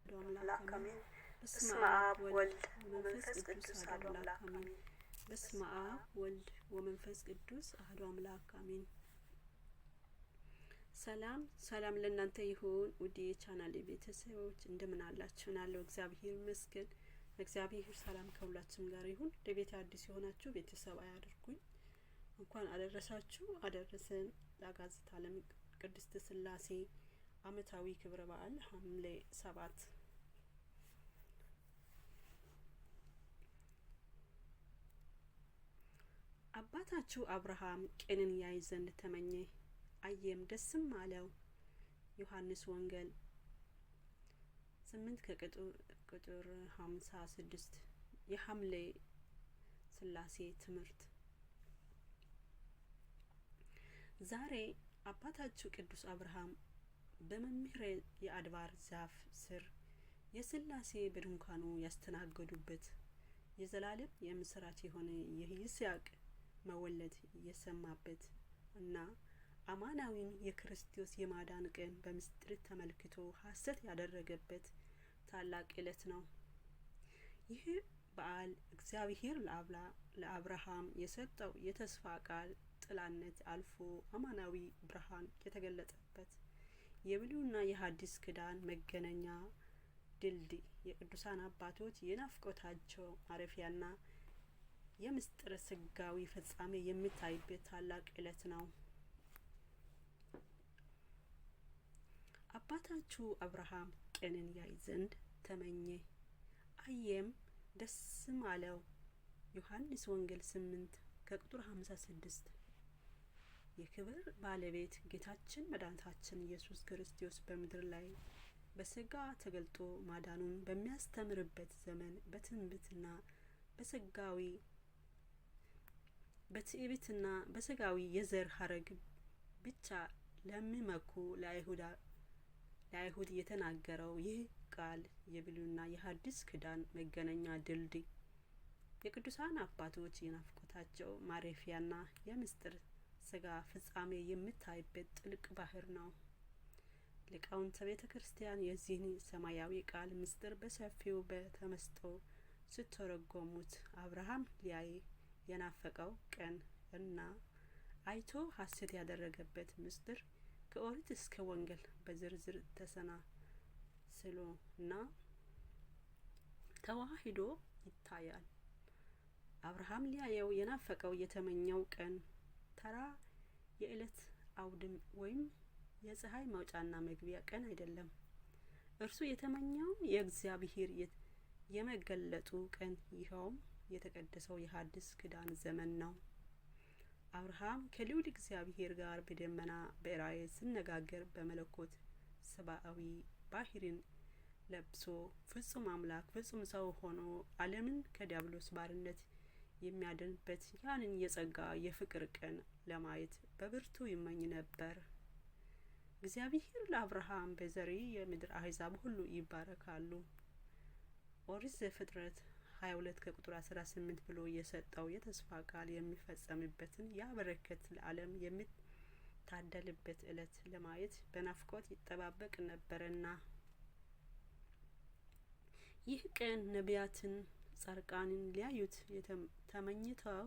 አሐዱ አምላክ አሜን። በስመ አብ ወልድ ወመንፈስ ቅዱስ አሐዱ አምላክ አሜን። በስመ አብ ወልድ ወመንፈስ ቅዱስ አሐዱ አምላክ አሜን። ሰላም ሰላም ለእናንተ ይሁን ውድ የቻናሌ ቤተሰቦች እንደምን አላችሁ? ናለው እግዚአብሔር ይመስገን። እግዚአብሔር ሰላም ከሁላችንም ጋር ይሁን። ለቤት አዲስ የሆናችሁ ቤተሰብ አያድርጉኝ። እንኳን አደረሳችሁ አደረሰን ለአጋዕዝተ ዓለም ቅድስት ሥላሴ ዓመታዊ ክብረ በዓል ሐምሌ 7 አባታችሁ አብርሃም ቅንን ያይ ዘንድ ተመኘ፣ አየም ደስም አለው። ዮሐንስ ወንጌል 8 ከቁጥር 56 የሐምሌ ሥላሴ ትምህርት። ዛሬ አባታችሁ ቅዱስ አብርሃም በመምህሬ የአድባር ዛፍ ስር የሥላሴ በድንኳኑ ያስተናገዱበት የዘላለም የምስራች የሆነ የይስሐቅ መወለድ የሰማበት እና አማናዊን የክርስቶስ የማዳን ቀን በምስጢር ተመልክቶ ሐሴት ያደረገበት ታላቅ ዕለት ነው። ይህ በዓል እግዚአብሔር ለአብርሃም የሰጠው የተስፋ ቃል ጥላነት አልፎ አማናዊ ብርሃን የተገለጠበት የብሉይና የሐዲስ ኪዳን መገናኛ ድልድይ፣ የቅዱሳን አባቶች የናፍቆታቸው ማረፊያና የምስጢረ ሥጋዌ ፍጻሜ የሚታይበት ታላቅ ዕለት ነው። አባታችሁ አብርሃም ቅንን ያይ ዘንድ ተመኘ፣ አየም ደስም አለው። ዮሐንስ ወንጌል 8 ከቁጥር 56 የክብር ባለቤት ጌታችን መድኃኒታችን ኢየሱስ ክርስቶስ በምድር ላይ በሥጋ ተገልጦ ማዳኑን በሚያስተምርበት ዘመን በትዕቢትና በሥጋዊ የዘር ሐረግ ብቻ ለሚመኩ ለአይሁድ የተናገረው ይህ ቃል የብሉይና የሐዲስ ኪዳን መገናኛ ድልድይ፣ የቅዱሳን አባቶች የናፍቆታቸው ማረፊያና የምስጢረ ሥጋ ፍጻሜ የሚታይበት ጥልቅ ባህር ነው። ሊቃውንተ ቤተ ክርስቲያን የዚህን ሰማያዊ ቃል ምስጢር በሰፊው በተመስጦ ሲተረጎሙት አብርሃም ሊያይ የናፈቀው ቀን እና አይቶ ሐሴት ያደረገበት ምስጢር ከኦሪት እስከ ወንጌል በዝርዝር ተሰናስሎ እና ተዋሂዶ ይታያል። አብርሃም ሊያየው የናፈቀው የተመኘው ቀን ተራ የዕለት አውድም ወይም የፀሐይ መውጫና መግቢያ ቀን አይደለም። እርሱ የተመኘው የእግዚአብሔር የመገለጡ ቀን፣ ይኸውም የተቀደሰው የሐዲስ ኪዳን ዘመን ነው። አብርሃም ከልዑል እግዚአብሔር ጋር በደመና በራእይ ሲነጋገር በመለኮት ሰብአዊ ባህሪን ለብሶ ፍጹም አምላክ ፍጹም ሰው ሆኖ ዓለምን ከዲያብሎስ ባርነት የሚያድንበት ያንን የጸጋ የፍቅር ቀን ለማየት በብርቱ ይመኝ ነበር። እግዚአብሔር ለአብርሃም በዘሬ የምድር አሕዛብ ሁሉ ይባረካሉ፣ ኦሪት ዘፍጥረት 22 ከቁጥር 18 ብሎ የሰጠው የተስፋ ቃል የሚፈጸምበትን ያ በረከት ለዓለም የሚታደልበት ዕለት ለማየት በናፍቆት ይጠባበቅ ነበርና ይህ ቀን ነቢያትን ጻድቃንን ሊያዩት ተመኝተው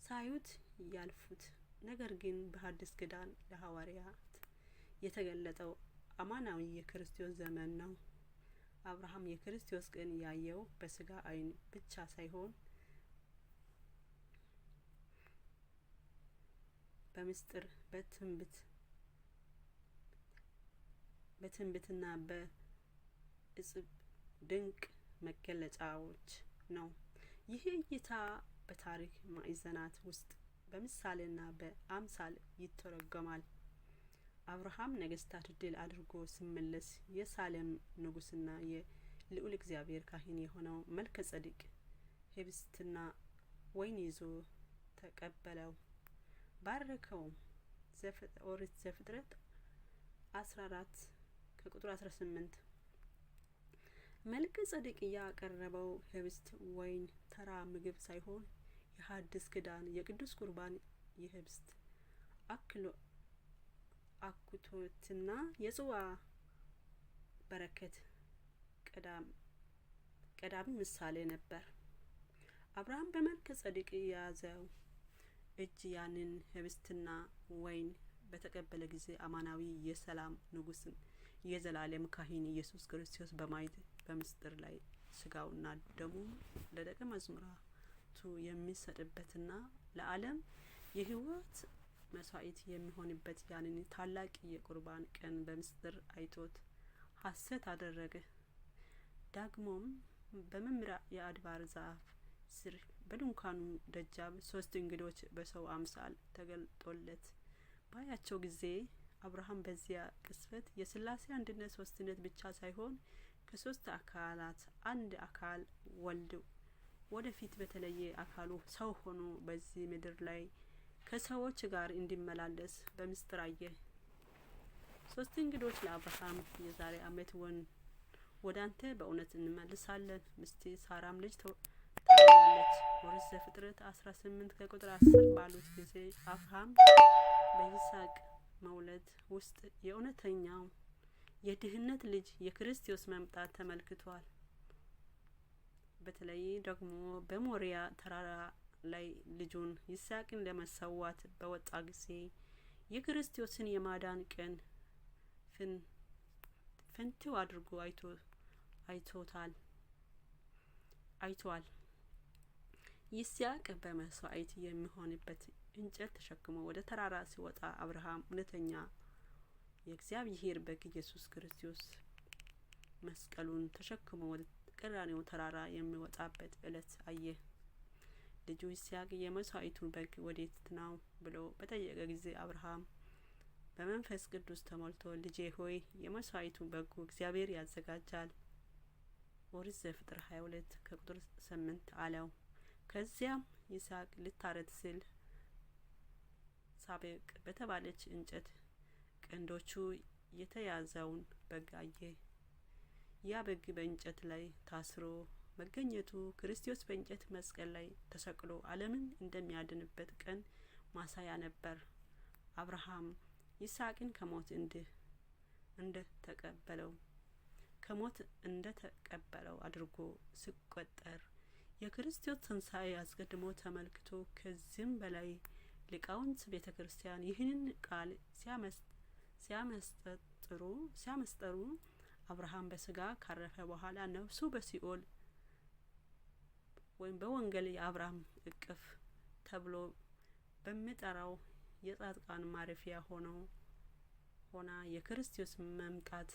ሳዩት ያልፉት፣ ነገር ግን በሐዲስ ኪዳን ለሐዋርያት የተገለጠው አማናዊ የክርስቶስ ዘመን ነው። አብርሃም የክርስቶስ ቀን ያየው በሥጋ ዓይን ብቻ ሳይሆን በምስጢር በትንቢትና በእጽብ ድንቅ መገለጫዎች ነው። ይህ እይታ በታሪክ ማዕዘናት ውስጥ በምሳሌና በአምሳል ይተረጎማል። አብርሃም ነገስታት ድል አድርጎ ሲመለስ የሳሌም ንጉስና የልዑል እግዚአብሔር ካህን የሆነው መልከ ጼዴቅ ህብስትና ወይን ይዞ ተቀበለው፣ ባረከው። ኦሪት ዘፍጥረት 14 ከቁጥር 18 መልከ ጼዴቅ ያቀረበው ህብስት ወይን ተራ ምግብ ሳይሆን የሐዲስ ኪዳን የቅዱስ ቁርባን የህብስት አኩቶትና የጽዋ በረከት ቀዳሚ ምሳሌ ነበር። አብርሃም በመልከ ጼዴቅ የያዘው እጅ ያንን ህብስትና ወይን በተቀበለ ጊዜ አማናዊ የሰላም ንጉስን የዘላለም ካህን ኢየሱስ ክርስቶስ በማየት በምስጢር ላይ ስጋውና ደሙ ለደቀ መዛሙርቱ የሚሰጥበትና ለዓለም የህይወት መስዋዕት የሚሆንበት ያንን ታላቅ የቁርባን ቀን በምስጢር አይቶት ሐሴት አደረገ። ዳግሞም በመምራ የአድባር ዛፍ ስር በድንኳኑ ደጃፍ 3 እንግዶች በሰው አምሳል ተገልጦለት ባያቸው ጊዜ አብርሃም በዚያ ቅጽበት የሥላሴ አንድነት ሶስትነት ብቻ ሳይሆን ከሶስት አካላት አንድ አካል ወልድ ወደፊት በተለየ አካሉ ሰው ሆኖ በዚህ ምድር ላይ ከሰዎች ጋር እንዲመላለስ በምስጢር አየ። 3 እንግዶች ለአብርሃም የዛሬ ዓመት ወዳንተ በእውነት እንመልሳለን፣ ምስቲ ሳራም ልጅ ታገኛለች። ኦሪት ዘፍጥረት 18 ከቁጥር 10 ባሉት ጊዜ አብርሃም በይስሐቅ መውለድ ውስጥ የእውነተኛው የድህነት ልጅ የክርስቶስ መምጣት ተመልክቷል። በተለይ ደግሞ በሞሪያ ተራራ ላይ ልጁን ይስሐቅን ለመሰዋት በወጣ ጊዜ የክርስቶስን የማዳን ቀን ፍንትው አድርጎ አይቷል። ይስሐቅ በመስዋዕት የሚሆንበት እንጨት ተሸክሞ ወደ ተራራ ሲወጣ አብርሃም እውነተኛ የእግዚአብሔር በግ ኢየሱስ ክርስቶስ መስቀሉን ተሸክሞ ወደ ቀራንዮ ተራራ የሚወጣበት ዕለት አየ። ልጁ ይስሐቅ የመስዋዕቱ በግ ወዴት ነው ብሎ በጠየቀ ጊዜ አብርሃም በመንፈስ ቅዱስ ተሞልቶ ልጄ ሆይ የመስዋዕቱ በጉ እግዚአብሔር ያዘጋጃል። ኦሪት ዘፍጥረት 22 ከቁጥር 8 አለው። ከዚያም ይስሐቅ ልታረድ ሲል ሳቤቅ በተባለች እንጨት ቀንዶቹ የተያዘውን በግ አየ። ያ በግ በእንጨት ላይ ታስሮ መገኘቱ ክርስቶስ በእንጨት መስቀል ላይ ተሰቅሎ ዓለምን እንደሚያድንበት ቀን ማሳያ ነበር። አብርሃም ይስሐቅን ከሞት እንደተቀበለው አድርጎ ሲቆጠር የክርስቶስ ትንሣኤ አስቀድሞ ተመልክቶ ከዚህም በላይ ሊቃውንት ቤተክርስቲያን ይህንን ቃል ሲያመስጠሩ አብርሃም በስጋ ካረፈ በኋላ ነፍሱ በሲኦል ወይም በወንጌል የአብርሃም እቅፍ ተብሎ በሚጠራው የጻድቃን ማረፊያ ሆና የክርስቶስ መምጣት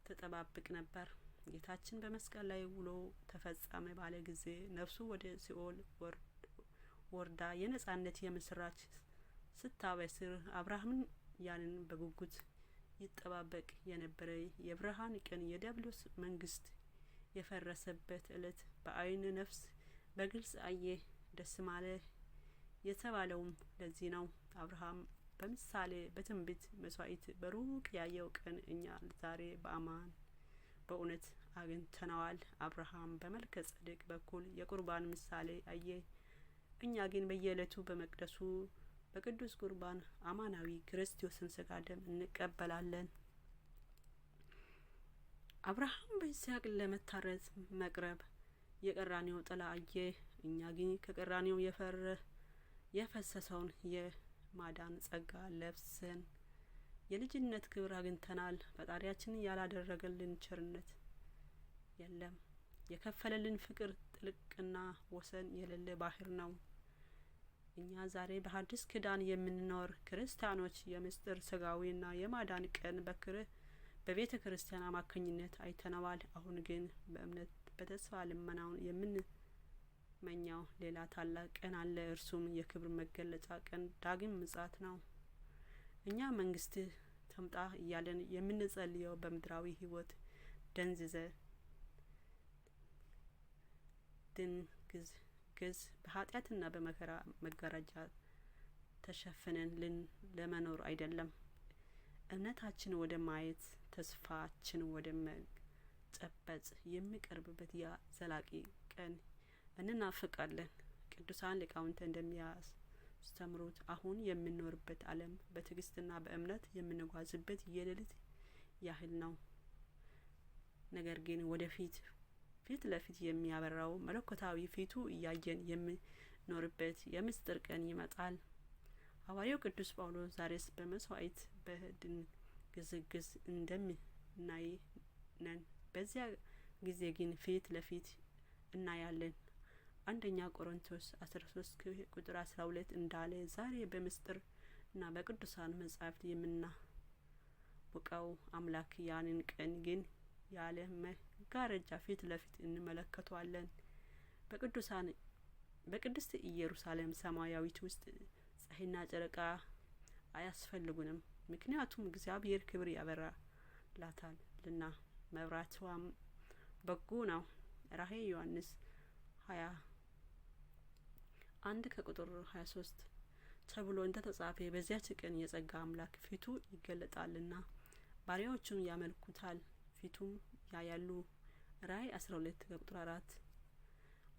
ተጠባብቅ ነበር። ጌታችን በመስቀል ላይ ውሎ ተፈጸመ ባለ ጊዜ ነፍሱ ወደ ሲኦል ወርዳ የነጻነት የምስራች ስታበስር አብርሃምን ያንን በጉጉት ይጠባበቅ የነበረ የብርሃን ቀን የዲያብሎስ መንግስት የፈረሰበት ዕለት በአይነ ነፍስ በግልጽ አየ። ደስ ማለ የተባለውም ለዚህ ነው። አብርሃም በምሳሌ በትንቢት መስዋዕት በሩቅ ያየው ቀን እኛ ዛሬ በአማን በእውነት አግኝተነዋል። አብርሃም በመልከ ጼዴቅ በኩል የቁርባን ምሳሌ አየ። እኛ ግን በየዕለቱ በመቅደሱ በቅዱስ ቁርባን አማናዊ ክርስቶስን ስጋ ደም እንቀበላለን። አብርሃም በይስሐቅ ለመታረድ መቅረብ የቀራንዮ ጥላ አየ። እኛ ግን ከቀራንዮ የፈሰሰውን የማዳን ጸጋ ለብሰን የልጅነት ክብር አግኝተናል። ፈጣሪያችን ያላደረገልን ቸርነት የለም። የከፈለልን ፍቅር ጥልቅና ወሰን የሌለ ባህር ነው። እኛ ዛሬ በሐዲስ ኪዳን የምንኖር ክርስቲያኖች የምስጢር ስጋዊና የማዳን ቀን በቤተ ክርስቲያን አማካኝነት አይተነዋል። አሁን ግን በእምነት በተስፋ ልመናውን የምንመኛው ሌላ ታላቅ ቀን አለ። እርሱም የክብር መገለጫ ቀን ዳግም ምጽአት ነው። እኛ መንግስት ትምጣ እያለን የምንጸልየው በምድራዊ ህይወት ድንግዝ በኃጢአትና በመከራ መጋረጃ ተሸፍነን ለመኖር አይደለም። እምነታችን ወደ ማየት ተስፋችን ወደ መጨበጥ የሚቀርብበት ያ ዘላቂ ቀን እንናፍቃለን። ቅዱሳን ሊቃውንት እንደሚያስተምሩት አሁን የምንኖርበት ዓለም በትዕግስትና በእምነት የምንጓዝበት የሌሊት ያህል ነው። ነገር ግን ወደፊት ፊት ለፊት የሚያበራው መለኮታዊ ፊቱ እያየን የምንኖርበት የምስጢር ቀን ይመጣል። ሐዋርያው ቅዱስ ጳውሎስ ዛሬስ በመስዋዕት በድንግዝግዝ እንደምናይ ነን፣ በዚያ ጊዜ ግን ፊት ለፊት እናያለን። አንደኛ ቆሮንቶስ 13 ቁጥር 12 እንዳለ ዛሬ በምስጢር እና በቅዱሳን መጻሕፍት የምናውቀው አምላክ ያንን ቀን ግን ያለ መጋረጃ ፊት ለፊት እንመለከተዋለን። በቅድስት ኢየሩሳሌም ሰማያዊት ውስጥ ፀሐይና ጨረቃ አያስፈልጉንም፣ ምክንያቱም እግዚአብሔር ክብር ያበራላታልና መብራቷም በጎ ነው። ራእየ ዮሐንስ 21 ከቁጥር 23 ተብሎ እንደተጻፈ በዚያች ቀን የጸጋ አምላክ ፊቱ ይገለጣልና ባሪያዎቹም ያመልኩታል፣ ፊቱም ያያሉ። ራእይ 12 ከቁጥር 4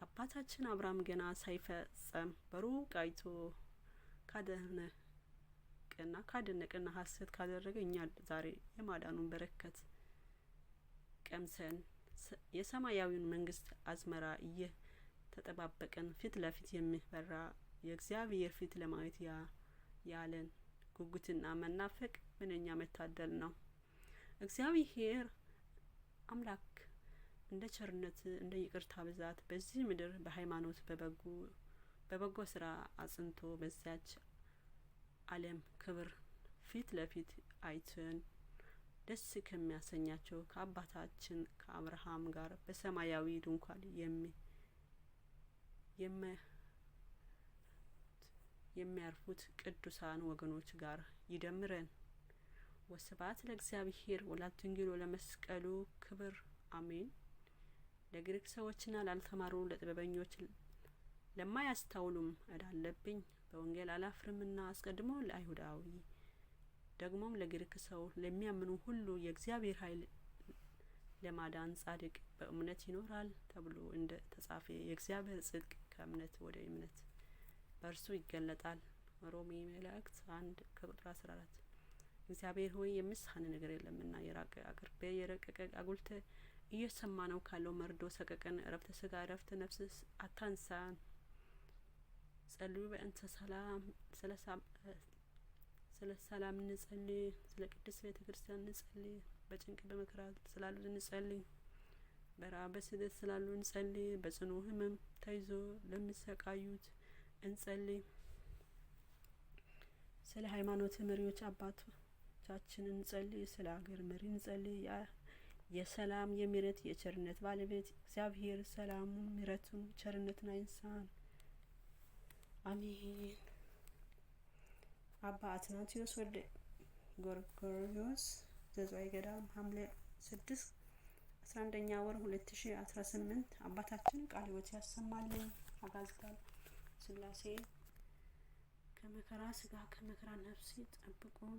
አባታችን አብርሃም ገና ሳይፈጸም በሩቅ አይቶ ካደነቀና ሐሰት ካደረገ እኛ ዛሬ የማዳኑን በረከት ቀምሰን የሰማያዊውን መንግስት አዝመራ እየተጠባበቀን ፊት ለፊት የሚበራ የእግዚአብሔር ፊት ለማየት ያለን ጉጉትና መናፈቅ ምንኛ መታደል ነው። እግዚአብሔር አምላክ እንደ ቸርነት እንደ ይቅርታ ብዛት በዚህ ምድር በሃይማኖት በበጎ ስራ አጽንቶ በዚያች ዓለም ክብር ፊት ለፊት አይተን ደስ ከሚያሰኛቸው ከአባታችን ከአብርሃም ጋር በሰማያዊ ድንኳን የሚያርፉት ቅዱሳን ወገኖች ጋር ይደምረን። ወስብሐት ለእግዚአብሔር ወለወላዲቱ ድንግል ወለመስቀሉ ክብር አሜን። ለግሪክ ሰዎችና ላልተማሩ ለጥበበኞች ለማያስተውሉም እዳለብኝ በወንጌል አላፍርምና አስቀድሞ ለአይሁዳዊ ደግሞም ለግሪክ ሰው ለሚያምኑ ሁሉ የእግዚአብሔር ኃይል ለማዳን ጻድቅ በእምነት ይኖራል ተብሎ እንደ ተጻፈ የእግዚአብሔር ጽድቅ ከእምነት ወደ እምነት በእርሱ ይገለጣል። ሮሜ መልእክት 1 ከቁጥር 14 እግዚአብሔር ሆይ የምሳን ነገር የለምና የራቀ አቅርቤ የረቀቀ አጉልተ እየሰማ ነው ካለው መርዶ ሰቀቀን እረፍተ ስጋ እረፍተ ነፍስ አታንሳን። ጸልዩ በእንተ ሰላም ስለ ሰላም እንጸልይ፣ ስለ ቅድስት ቤተ ክርስቲያን እንጸልይ፣ በጭንቅ በመከራ ስላሉ እንጸልይ፣ በረሃብ በስደት ስላሉ እንጸልይ፣ በጽኑ ሕመም ተይዞ ለሚሰቃዩት እንጸልይ፣ ስለ ሃይማኖት መሪዎች አባቶቻችን እንጸልይ፣ ስለ ሀገር መሪ እንጸልይ። የሰላም የምህረት የቸርነት ባለቤት እግዚአብሔር ሰላሙን ምህረቱን ቸርነቱን አይንሳን። አሜን። አባ አትናቴዎስ ወልደ ጎርጎርዮስ ዘዝዋይ ገዳም ሐምሌ 6 11ኛ ወር 2018 አባታችን ቃለ ሕይወት ያሰማልን። አጋዕዝተ ሥላሴ ከመከራ ስጋ ከመከራ ነፍስ ይጠብቁን።